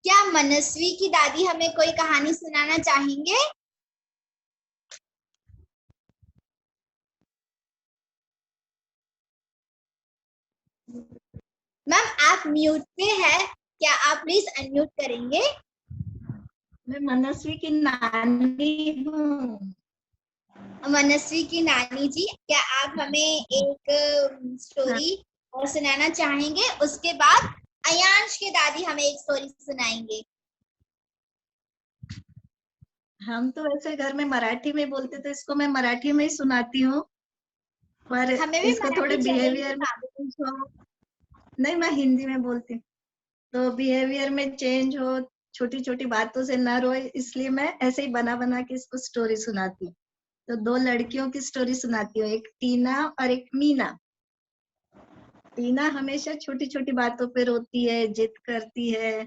क्या मनस्वी की दादी हमें कोई कहानी सुनाना चाहेंगे? मैम आप म्यूट पे है, क्या आप प्लीज अनम्यूट करेंगे? मैं मनस्वी की नानी हूँ। मनस्वी की नानी जी, क्या आप हमें एक स्टोरी और सुनाना चाहेंगे? उसके बाद अयांश के दादी हमें एक स्टोरी सुनाएंगे। हम तो वैसे घर में मराठी में बोलते थे, इसको मैं मराठी में ही सुनाती हूँ, पर हमें भी इसको थोड़े मराठी बिहेवियर में चलेगी। चेंज हो। नहीं, मैं हिंदी में बोलती हूँ, तो बिहेवियर में चेंज हो, छोटी छोटी बातों से न रोए, इसलिए मैं ऐसे ही बना बना के इसको स्टोरी सुनाती हूँ। तो दो लड़कियों की स्टोरी सुनाती हूँ, एक टीना और एक मीना। टीना हमेशा छोटी छोटी बातों पे रोती है, जिद करती है,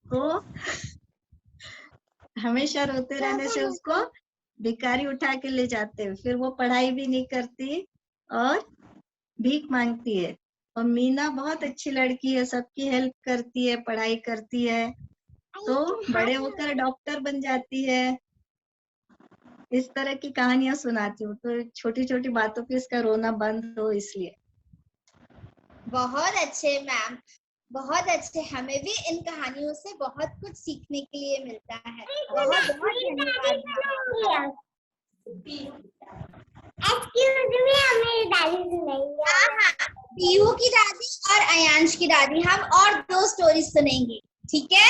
तो हमेशा रोते रहने से उसको भिखारी उठा के ले जाते हैं, फिर वो पढ़ाई भी नहीं करती और भीख मांगती है। और मीना बहुत अच्छी लड़की है, सबकी हेल्प करती है, पढ़ाई करती है, तो बड़े होकर डॉक्टर बन जाती है। इस तरह की कहानियां सुनाती हूँ, तो छोटी छोटी बातों पे इसका रोना बंद हो, इसलिए। बहुत अच्छे मैम, बहुत अच्छे। हमें भी इन कहानियों से बहुत कुछ सीखने के लिए मिलता है। बहुत बहुत धन्यवाद मैम। मेरी दादी सुनाएंगे। हाँ, पीहू की दादी और अयांश की दादी, हम और 2 स्टोरी सुनेंगे, ठीक है?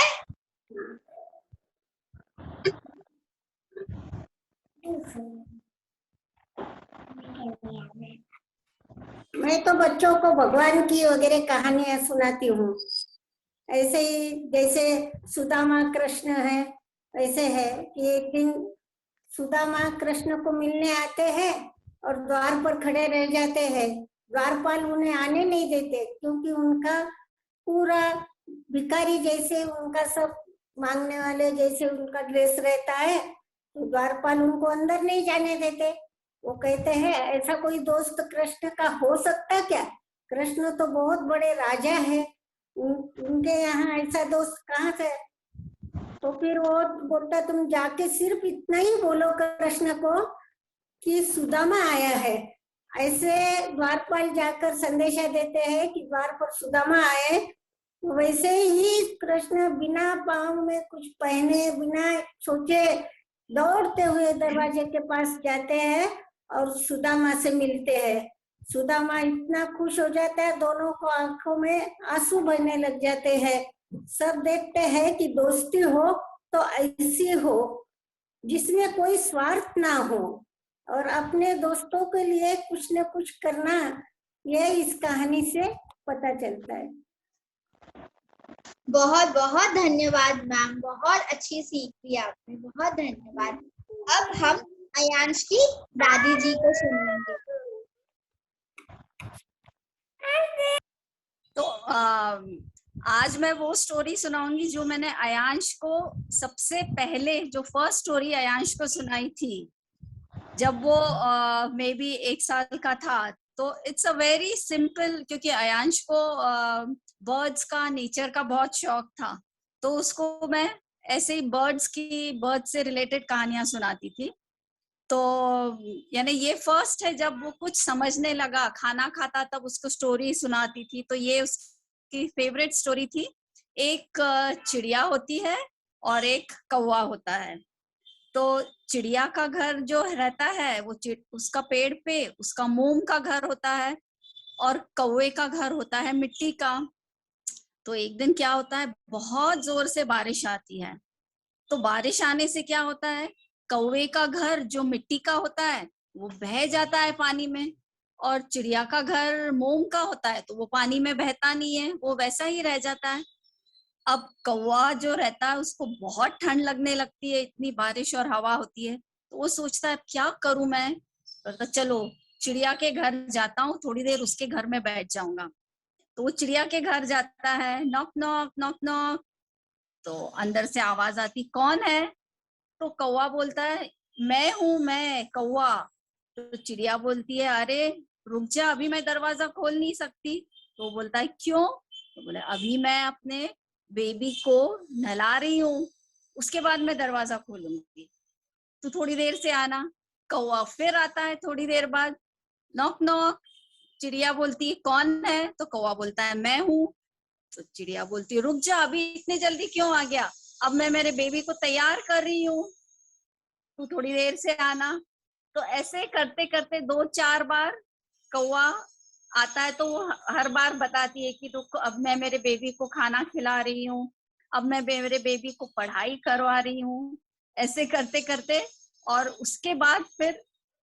मैं तो बच्चों को भगवान की वगैरह कहानियां सुनाती हूँ। ऐसे ही जैसे सुदामा कृष्ण है, ऐसे है कि एक दिन सुदामा कृष्ण को मिलने आते हैं और द्वार पर खड़े रह जाते हैं। द्वारपाल उन्हें आने नहीं देते, क्योंकि उनका पूरा भिखारी जैसे, उनका सब मांगने वाले जैसे उनका ड्रेस रहता है, तो द्वारपाल उनको अंदर नहीं जाने देते। वो कहते हैं ऐसा कोई दोस्त कृष्ण का हो सकता क्या? कृष्ण तो बहुत बड़े राजा है, उनके यहाँ ऐसा दोस्त कहाँ से? तो फिर वो बोलता तुम जाके सिर्फ इतना ही बोलो कृष्ण को कि सुदामा आया है। ऐसे द्वारपाल जाकर संदेशा देते हैं कि द्वार पर सुदामा आए। तो वैसे ही कृष्ण बिना पाँव में कुछ पहने, बिना सोचे दौड़ते हुए दरवाजे के पास जाते हैं और सुदामा से मिलते हैं। सुदामा इतना खुश हो जाता है, दोनों को आंखों में आंसू बहने लग जाते हैं। सब देखते हैं कि दोस्ती हो तो ऐसी हो जिसमें कोई स्वार्थ ना हो और अपने दोस्तों के लिए कुछ न कुछ करना, यह इस कहानी से पता चलता है। बहुत बहुत धन्यवाद मैम, बहुत अच्छी सीख दी आपने, बहुत धन्यवाद। अब हम अयांश की दादी जी को सुनेंगे। तो आज मैं वो स्टोरी सुनाऊंगी जो मैंने अयांश को सबसे पहले, जो फर्स्ट स्टोरी अयांश को सुनाई थी जब वो मे बी 1 साल का था, तो इट्स अ वेरी सिंपल, क्योंकि अयांश को बर्ड्स का, नेचर का बहुत शौक था, तो उसको मैं ऐसे ही बर्ड से रिलेटेड कहानियां सुनाती थी। तो यानी ये फर्स्ट है जब वो कुछ समझने लगा, खाना खाता तब उसको स्टोरी सुनाती थी, तो ये उसकी फेवरेट स्टोरी थी। एक चिड़िया होती है और एक कौवा होता है। तो चिड़िया का घर जो रहता है वो उसका पेड़ पे उसका मोम का घर होता है, और कौवे का घर होता है मिट्टी का। तो एक दिन क्या होता है, बहुत जोर से बारिश आती है। तो बारिश आने से क्या होता है, कौवे का घर जो मिट्टी का होता है वो बह जाता है पानी में, और चिड़िया का घर मोम का होता है तो वो पानी में बहता नहीं है, वो वैसा ही रह जाता है। अब कौवा जो रहता है उसको बहुत ठंड लगने लगती है, इतनी बारिश और हवा होती है, तो वो सोचता है क्या करूं मैं, तो चलो चिड़िया के घर जाता हूँ, थोड़ी देर उसके घर में बैठ जाऊंगा। तो वो चिड़िया के घर जाता है, नॉक नॉक नॉक नॉक, तो अंदर से आवाज आती, कौन है? तो कौवा बोलता है, मैं हूँ, मैं कौवा। तो चिड़िया बोलती है, अरे रुक जा, अभी मैं दरवाजा खोल नहीं सकती। तो वो बोलता है, क्यों? तो बोले, अभी मैं अपने बेबी को नहला रही हूँ, उसके बाद मैं दरवाजा खोलूंगी, तो थोड़ी देर से आना। कौवा फिर आता है थोड़ी देर बाद, नॉक नॉक। चिड़िया बोलती है, कौन है? तो कौवा बोलता है, मैं हूँ। तो चिड़िया बोलती है, रुक जा, अभी इतने जल्दी क्यों आ गया, अब मैं मेरे बेबी को तैयार कर रही हूँ, तो थोड़ी देर से आना। तो ऐसे करते करते 2-4 बार कौवा आता है, तो वो हर बार बताती है कि रुको, अब मैं मेरे बेबी को खाना खिला रही हूँ, अब मैं मेरे बेबी को पढ़ाई करवा रही हूँ। ऐसे करते करते, और उसके बाद फिर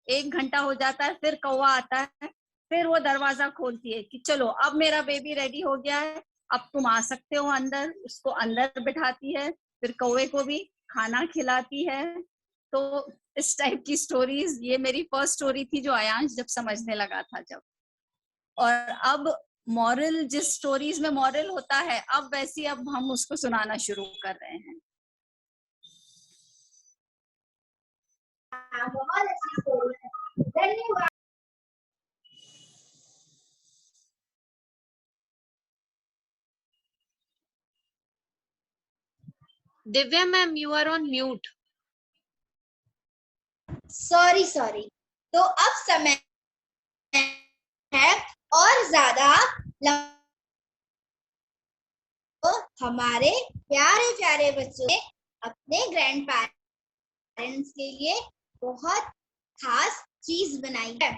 1 घंटा हो जाता है, फिर कौवा आता है, फिर वो दरवाजा खोलती है कि चलो अब मेरा बेबी रेडी हो गया है, अब तुम आ सकते हो अंदर। उसको अंदर बिठाती है, फिर कौवे को भी खाना खिलाती है। तो इस टाइप की स्टोरीज, ये मेरी फर्स्ट स्टोरी थी जो अयांश जब समझने लगा था जब। और अब मॉरल, जिस स्टोरीज में मॉरल होता है, अब वैसी अब हम उसको सुनाना शुरू कर रहे हैं। बहुत अच्छी स्टोरी है, धन्यवाद। Divya ma'am, you are on mute. Sorry. तो अब समय है और ज्यादा तो हमारे प्यारे प्यारे बच्चों ने अपने ग्रैंड पेरेंट्स के लिए बहुत खास चीज बनाई है।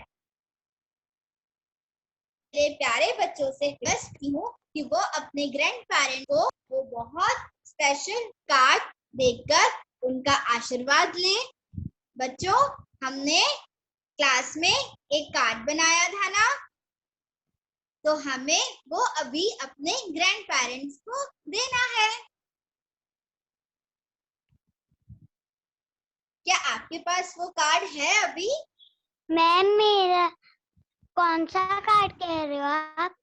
मेरे प्यारे बच्चों से रिक्वेस्ट की हूँ कि वो अपने ग्रैंड पेरेंट को वो बहुत स्पेशल कार्ड देकर उनका आशीर्वाद लें। बच्चों, हमने क्लास में एक कार्ड बनाया था ना, तो हमें वो अभी अपने ग्रैंड पेरेंट्स को देना है। क्या आपके पास वो कार्ड है अभी? मैम, मेरा कौन सा कार्ड कह रहे हो आप?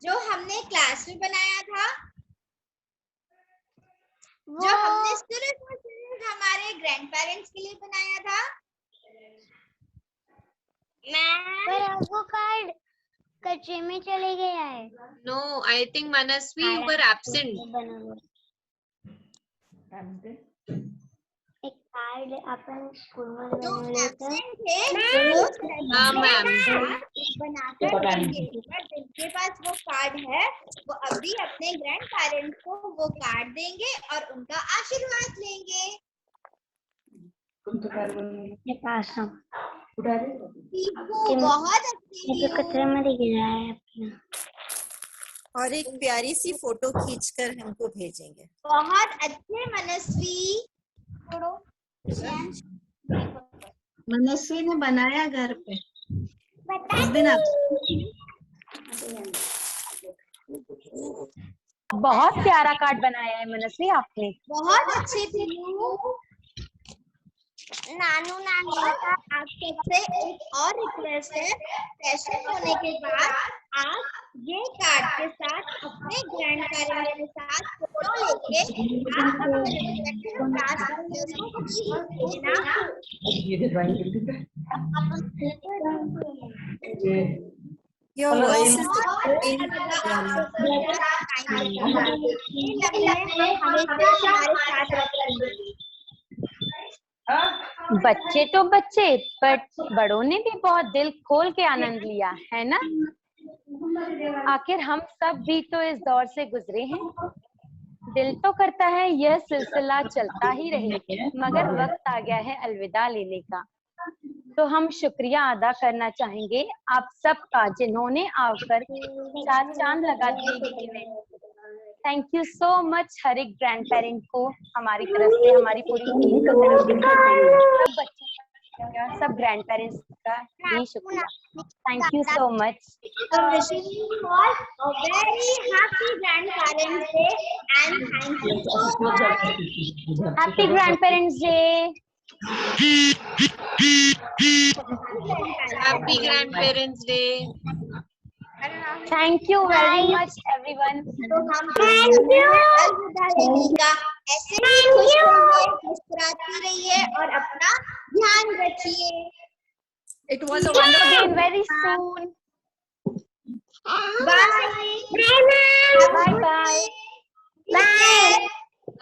जो हमने क्लास में बनाया था, जो हमने सिर्फ हमारे ग्रैंड पेरेंट्स के लिए बनाया था। पर वो कार्ड कचरे में चले गया है। No, I think Manasvi you were absent. एक कार्ड अपन स्कूल में जो बनाए थे। हाँ मैम। बनाकर देंगे। जिनके पास वो कार्ड है वो अभी अपने ग्रैंड पेरेंट्स को वो कार्ड देंगे और उनका आशीर्वाद लेंगे। बहुत अच्छी कचरे में गिरा है अपना। और एक प्यारी सी फोटो खींचकर हमको भेजेंगे। बहुत अच्छे मनस्वी। मनस्वी ने बनाया घर पे। उस दिन आप बहुत प्यारा कार्ड बनाया है मनस्वी आपने। बहुत अच्छे थे नानू नानी। आप सबसे एक और रिक्वेस्ट है, सेशन होने के बाद आप ये कार्ड के साथ अपने ग्रैंड पेरेंट्स के साथ फोटो लेके आप अपने रिस्पेक्टिव क्लास टीचर्स को भेज देना। Your voice is बच्चे तो बच्चे, पर बड़ों ने भी बहुत दिल खोल के आनंद लिया है ना। आखिर हम सब भी तो इस दौर से गुजरे हैं। दिल तो करता है यह सिलसिला चलता ही रहे, मगर वक्त आ गया है अलविदा लेने का। तो हम शुक्रिया अदा करना चाहेंगे आप सबका, जिन्होंने आकर चार चांद लगा दिए। थैंक यू सो मच हर एक ग्रैंड पेरेंट को हमारी तरफ से, हमारी पूरी टीम की तरफ से, सब बच्चे का, सब ग्रैंड पेरेंट्स का भी शुक्रिया। Thank you so much. wishing you all a very happy Grandparents Day and thank you so much. Happy Grandparents Day. Happy Grandparents Day. Thank you very much everyone. तो हम अलविदा लेने का, ऐसे ही खुश रहिए, मुस्कुराती रहिए और अपना ध्यान रखिए। It was a wonderful Again very soon. Bye. Bye bye. Bye.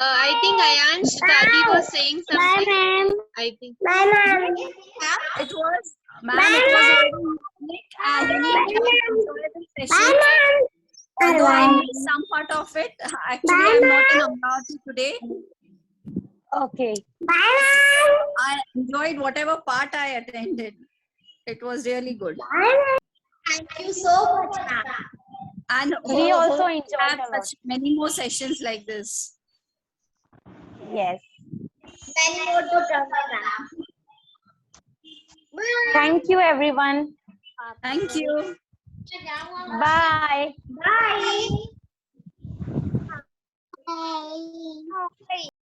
I think Ayansh Dadi was saying something. Bye, ma'am. I think. Bye, ma'am. It was, ma'am, it was very unique and enjoyable session. Although I missed some part of it, actually I'm not in Amravati today. Okay. Bye, ma'am. I enjoyed whatever part I attended. It was really good. Thank you so much, ma'am. And We also hope enjoyed have a lot. such many more sessions like this. Yes. Many more to come, ma'am. Thank you everyone. Thank you. Bye. Bye. Bye.